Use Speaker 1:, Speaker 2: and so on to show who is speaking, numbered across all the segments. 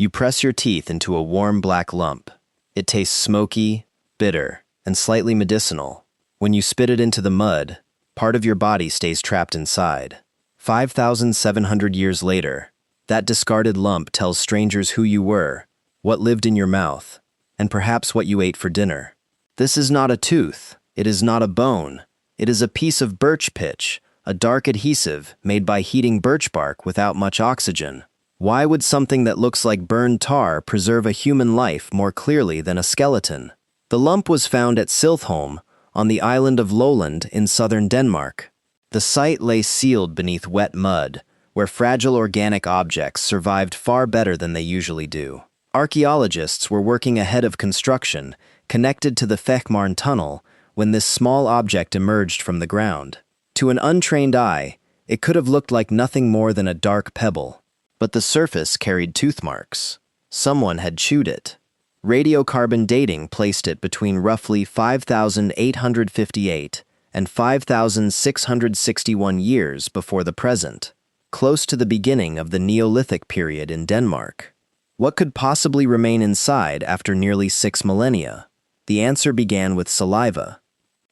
Speaker 1: You press your teeth into a warm black lump. It tastes smoky, bitter, and slightly medicinal. When you spit it into the mud, part of your body stays trapped inside. 5,700 years later, that discarded lump tells strangers who you were, what lived in your mouth, and perhaps what you ate for dinner. This is not a tooth. It is not a bone. It is a piece of birch pitch, a dark adhesive made by heating birch bark without much oxygen. Why would something that looks like burned tar preserve a human life more clearly than a skeleton? The lump was found at Syltholm, on the island of Lola in southern Denmark. The site lay sealed beneath wet mud, where fragile organic objects survived far better than they usually do. Archaeologists were working ahead of construction, connected to the Fehmarn Tunnel, when this small object emerged from the ground. To an untrained eye, it could have looked like nothing more than a dark pebble. But the surface carried tooth marks. Someone had chewed it. Radiocarbon dating placed it between roughly 5,858 and 5,661 years before the present, close to the beginning of the Neolithic period in Denmark. What could possibly remain inside after nearly 6 millennia? The answer began with saliva.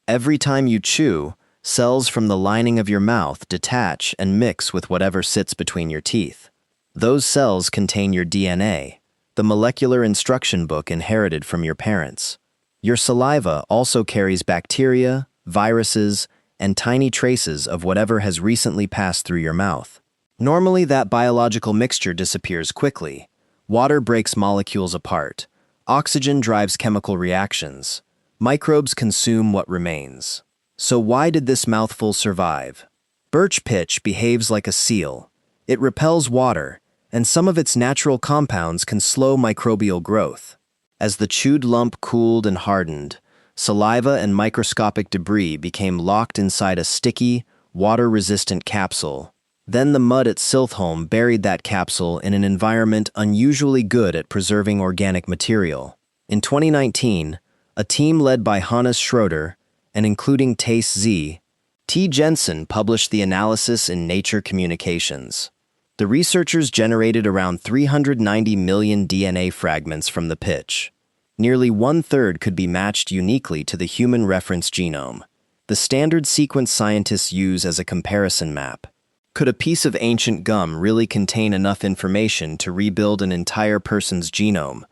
Speaker 1: Every time you chew, cells from the lining of your mouth detach and mix with whatever sits between your teeth. Those cells contain your DNA, the molecular instruction book inherited from your parents. Your saliva also carries bacteria, viruses, and tiny traces of whatever has recently passed through your mouth. Normally, that biological mixture disappears quickly. Water breaks molecules apart. Oxygen drives chemical reactions. Microbes consume what remains. So why did this mouthful survive? Birch pitch behaves like a seal. It repels water, and some of its natural compounds can slow microbial growth. As the chewed lump cooled and hardened, saliva and microscopic debris became locked inside a sticky, water-resistant capsule. Then the mud at Syltholm buried that capsule in an environment unusually good at preserving organic material. In 2019, a team led by Hannes Schroeder, and including Tace Z, T. Jensen published the analysis in Nature Communications. The researchers generated around 390 million DNA fragments from the pitch. Nearly 1/3 could be matched uniquely to the human reference genome, the standard sequence scientists use as a comparison map. Could a piece of ancient gum really contain enough information to rebuild an entire person's genome?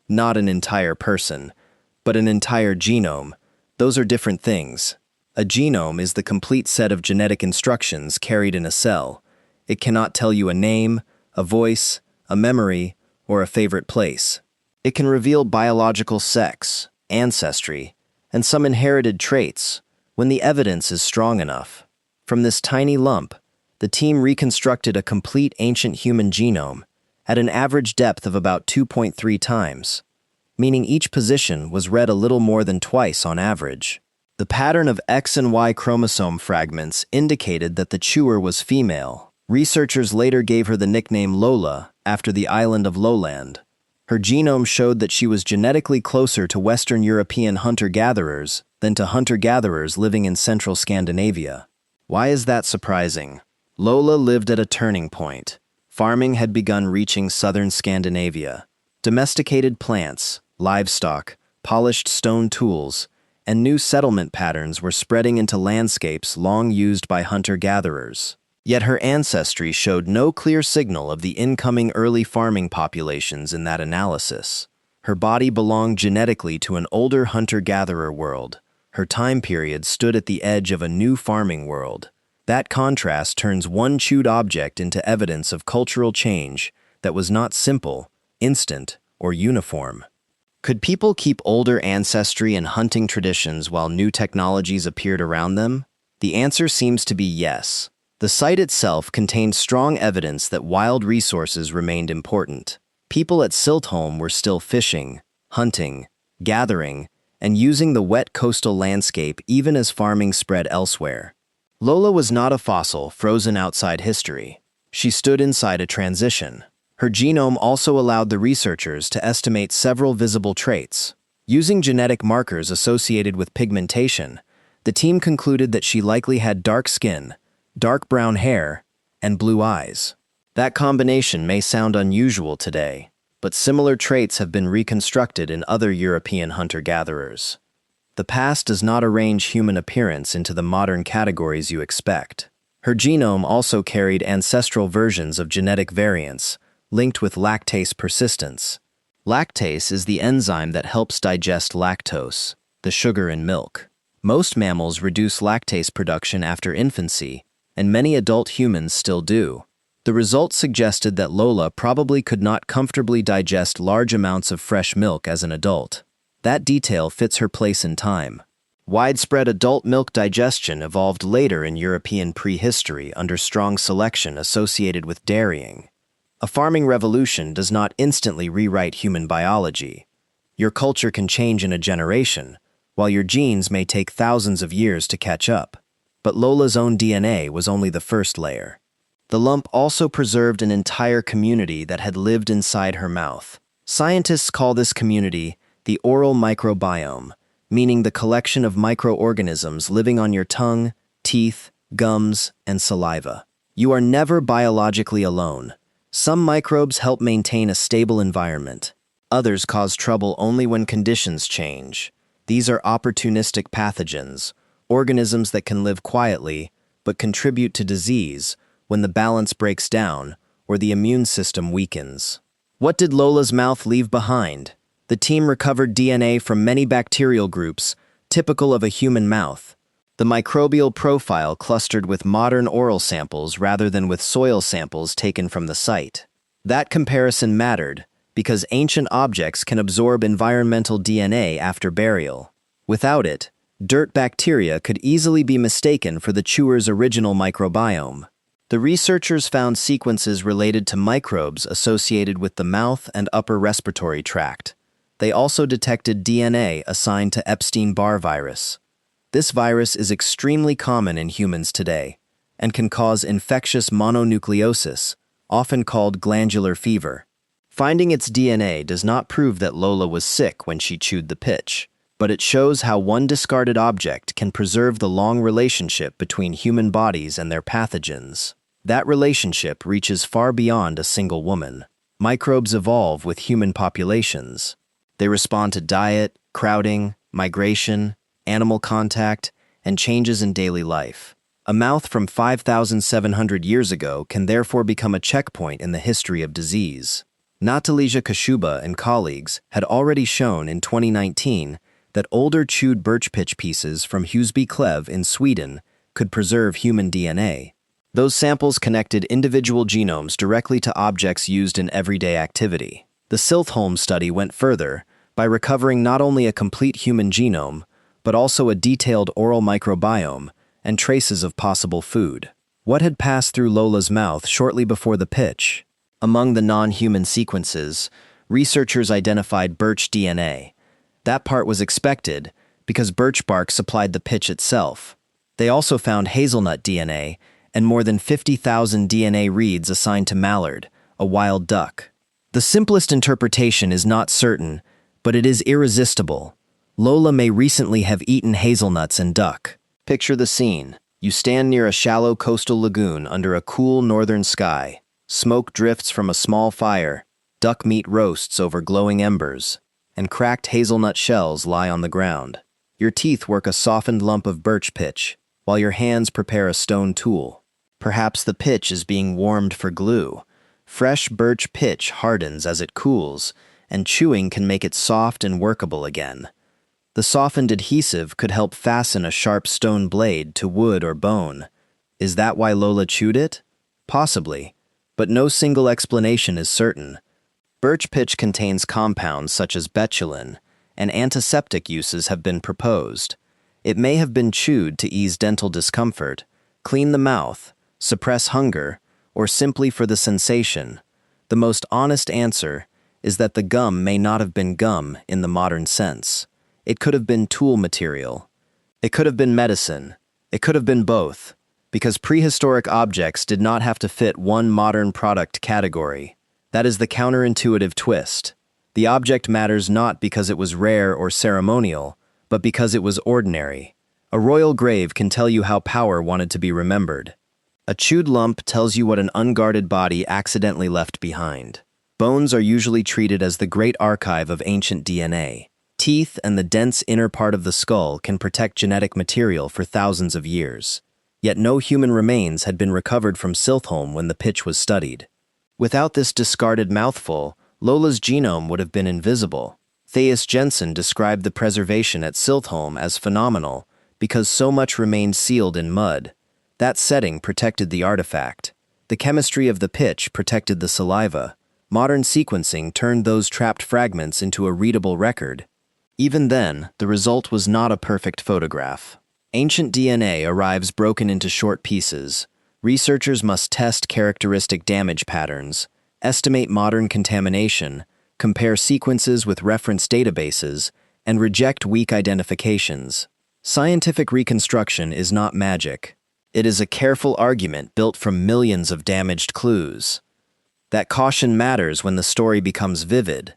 Speaker 1: Not an entire person, but an entire genome. Those are different things. A genome is the complete set of genetic instructions carried in a cell. It cannot tell you a name, a voice, a memory, or a favorite place. It can reveal biological sex, ancestry, and some inherited traits when the evidence is strong enough. From this tiny lump, the team reconstructed a complete ancient human genome at an average depth of about 2.3 times, meaning each position was read a little more than twice on average. The pattern of X and Y chromosome fragments indicated that the chewer was female. Researchers later gave her the nickname Lola after the island of Lowland. Her genome showed that she was genetically closer to Western European hunter-gatherers than to hunter-gatherers living in central Scandinavia. Why is that surprising? Lola lived at a turning point. Farming had begun reaching southern Scandinavia. Domesticated plants, livestock, polished stone tools, and new settlement patterns were spreading into landscapes long used by hunter-gatherers. Yet her ancestry showed no clear signal of the incoming early farming populations in that analysis. Her body belonged genetically to an older hunter-gatherer world. Her time period stood at the edge of a new farming world. That contrast turns one chewed object into evidence of cultural change that was not simple, instant, or uniform. Could people keep older ancestry and hunting traditions while new technologies appeared around them? The answer seems to be yes. The site itself contained strong evidence that wild resources remained important. People at Syltholm were still fishing, hunting, gathering, and using the wet coastal landscape even as farming spread elsewhere. Lola was not a fossil frozen outside history. She stood inside a transition. Her genome also allowed the researchers to estimate several visible traits. Using genetic markers associated with pigmentation, the team concluded that she likely had dark skin, dark brown hair, and blue eyes. That combination may sound unusual today, but similar traits have been reconstructed in other European hunter-gatherers. The past does not arrange human appearance into the modern categories you expect. Her genome also carried ancestral versions of genetic variants, linked with lactase persistence. Lactase is the enzyme that helps digest lactose, the sugar in milk. Most mammals reduce lactase production after infancy, and many adult humans still do. The results suggested that Lola probably could not comfortably digest large amounts of fresh milk as an adult. That detail fits her place in time. Widespread adult milk digestion evolved later in European prehistory under strong selection associated with dairying. A farming revolution does not instantly rewrite human biology. Your culture can change in a generation, while your genes may take thousands of years to catch up. But Lola's own DNA was only the first layer. The lump also preserved an entire community that had lived inside her mouth. Scientists call this community the oral microbiome, meaning the collection of microorganisms living on your tongue, teeth, gums, and saliva. You are never biologically alone. Some microbes help maintain a stable environment. Others cause trouble only when conditions change. These are opportunistic pathogens, organisms that can live quietly but contribute to disease when the balance breaks down or the immune system weakens. What did Lola's mouth leave behind? The team recovered DNA from many bacterial groups, typical of a human mouth. The microbial profile clustered with modern oral samples rather than with soil samples taken from the site. That comparison mattered because ancient objects can absorb environmental DNA after burial. Without it, dirt bacteria could easily be mistaken for the chewer's original microbiome. The researchers found sequences related to microbes associated with the mouth and upper respiratory tract. They also detected DNA assigned to Epstein-Barr virus. This virus is extremely common in humans today and can cause infectious mononucleosis, often called glandular fever. Finding its DNA does not prove that Lola was sick when she chewed the pitch, but it shows how one discarded object can preserve the long relationship between human bodies and their pathogens. That relationship reaches far beyond a single woman. Microbes evolve with human populations. They respond to diet, crowding, migration, animal contact, and changes in daily life. A mouth from 5,700 years ago can therefore become a checkpoint in the history of disease. Natalija Kashuba and colleagues had already shown in 2019 that older chewed birch pitch pieces from Husby Clev in Sweden could preserve human DNA. Those samples connected individual genomes directly to objects used in everyday activity. The Syltholm study went further by recovering not only a complete human genome, but also a detailed oral microbiome and traces of possible food. What had passed through Lola's mouth shortly before the pitch? Among the non-human sequences, researchers identified birch DNA. That part was expected because birch bark supplied the pitch itself. They also found hazelnut DNA and more than 50,000 DNA reads assigned to mallard, a wild duck. The simplest interpretation is not certain, but it is irresistible. Lola may recently have eaten hazelnuts and duck. Picture the scene. You stand near a shallow coastal lagoon under a cool northern sky. Smoke drifts from a small fire, duck meat roasts over glowing embers, and cracked hazelnut shells lie on the ground. Your teeth work a softened lump of birch pitch, while your hands prepare a stone tool. Perhaps the pitch is being warmed for glue. Fresh birch pitch hardens as it cools, and chewing can make it soft and workable again. The softened adhesive could help fasten a sharp stone blade to wood or bone. Is that why Lola chewed it? Possibly, but no single explanation is certain. Birch pitch contains compounds such as betulin, and antiseptic uses have been proposed. It may have been chewed to ease dental discomfort, clean the mouth, suppress hunger, or simply for the sensation. The most honest answer is that the gum may not have been gum in the modern sense. It could have been tool material. It could have been medicine. It could have been both, because prehistoric objects did not have to fit one modern product category. That is the counterintuitive twist. The object matters not because it was rare or ceremonial, but because it was ordinary. A royal grave can tell you how power wanted to be remembered. A chewed lump tells you what an unguarded body accidentally left behind. Bones are usually treated as the great archive of ancient DNA. Teeth and the dense inner part of the skull can protect genetic material for thousands of years. Yet no human remains had been recovered from Syltholm when the pitch was studied. Without this discarded mouthful, Lola's genome would have been invisible. Theis Jensen described the preservation at Syltholm as phenomenal because so much remained sealed in mud. That setting protected the artifact. The chemistry of the pitch protected the saliva. Modern sequencing turned those trapped fragments into a readable record. Even then, the result was not a perfect photograph. Ancient DNA arrives broken into short pieces. Researchers must test characteristic damage patterns, estimate modern contamination, compare sequences with reference databases, and reject weak identifications. Scientific reconstruction is not magic. It is a careful argument built from millions of damaged clues. That caution matters when the story becomes vivid.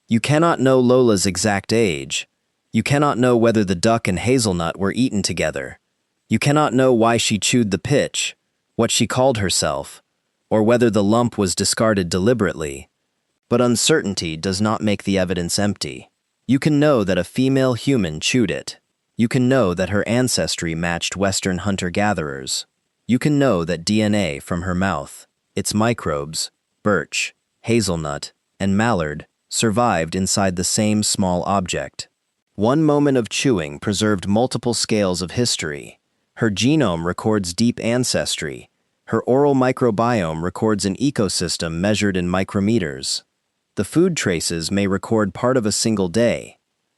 Speaker 1: You cannot know Lola's exact age. You cannot know whether the duck and hazelnut were eaten together. You cannot know why she chewed the pitch, what she called herself, or whether the lump was discarded deliberately. But uncertainty does not make the evidence empty. You can know that a female human chewed it. You can know that her ancestry matched Western hunter-gatherers. You can know that DNA from her mouth, its microbes, birch, hazelnut, and mallard, survived inside the same small object. One moment of chewing preserved multiple scales of history. Her genome records deep ancestry. Her oral microbiome records an ecosystem measured in micrometers. The food traces may record part of a single day.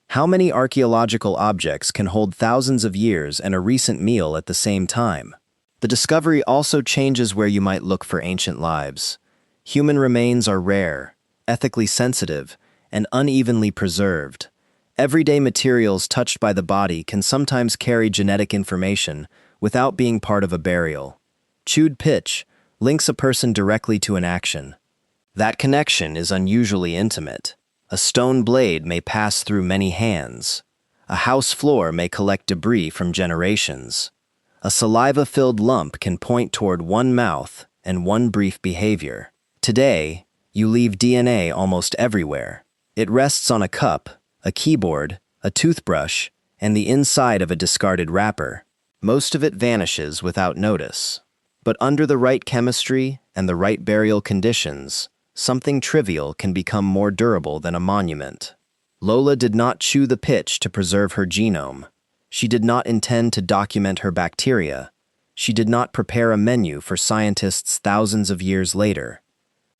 Speaker 1: How many archaeological objects can hold thousands of years and a recent meal at the same time? The discovery also changes where you might look for ancient lives. Human remains are rare, ethically sensitive, and unevenly preserved. Everyday materials touched by the body can sometimes carry genetic information without being part of a burial. Chewed pitch links a person directly to an action. That connection is unusually intimate. A stone blade may pass through many hands. A house floor may collect debris from generations. A saliva-filled lump can point toward one mouth and one brief behavior. Today, you leave DNA almost everywhere. It rests on a cup, a keyboard, a toothbrush, and the inside of a discarded wrapper. Most of it vanishes without notice. But under the right chemistry and the right burial conditions, something trivial can become more durable than a monument. Lola did not chew the pitch to preserve her genome. She did not intend to document her bacteria. She did not prepare a menu for scientists thousands of years later.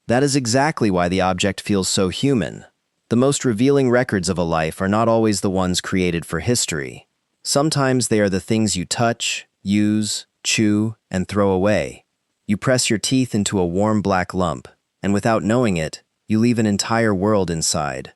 Speaker 1: That is exactly why the object feels so human. The most revealing records of a life are not always the ones created for history. Sometimes they are the things you touch, use, chew, and throw away. You press your teeth into a warm black lump, and without knowing it, you leave an entire world inside.